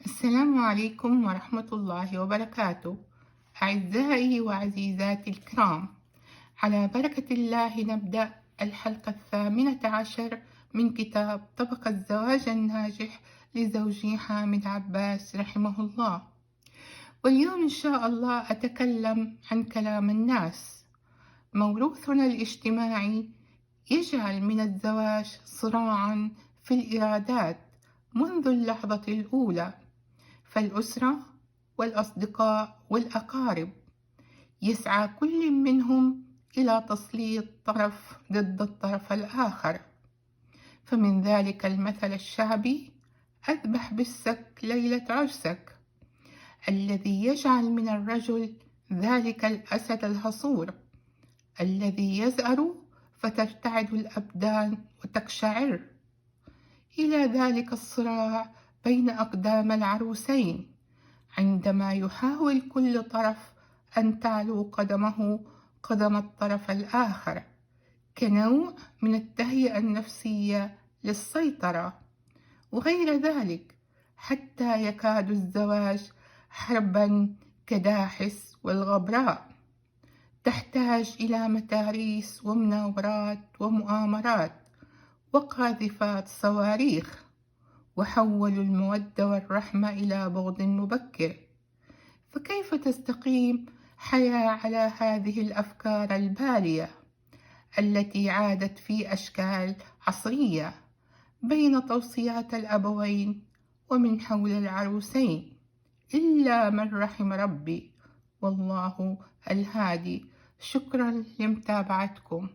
السلام عليكم ورحمة الله وبركاته. أعزائي وعزيزاتي الكرام، على بركة الله نبدأ الحلقة 18 من كتاب طبق الزواج الناجح لزوجي حامد عباس رحمه الله. واليوم إن شاء الله أتكلم عن كلام الناس. موروثنا الاجتماعي يجعل من الزواج صراعًا في الإرادات منذ اللحظة الأولى، فالأسرة والأصدقاء والأقارب يسعى كل منهم إلى تسليط طرف ضد الطرف الآخر، فمن ذلك المثل الشعبي: أذبح بالسك ليلة عرسك، الذي يجعل من الرجل ذلك الأسد الهصور الذي يزأر فترتعد الأبدان وتقشعر، إلى ذلك الصراع بين أقدام العروسين عندما يحاول كل طرف أن تعلو قدمه قدم الطرف الآخر كنوع من التهيئة النفسية للسيطرة، وغير ذلك، حتى يكاد الزواج حربًا كداحس والغبراء، تحتاج إلى متاريس ومناورات ومؤامرات وقاذفات صواريخ، وحولوا المودة والرحمة إلى بغض مبكر. فكيف تستقيم حياة على هذه الأفكار البالية التي عادت في أشكال عصرية بين توصيات الأبوين ومن حول العروسين، إلا من رحم ربي، والله الهادي. شكرا لمتابعتكم.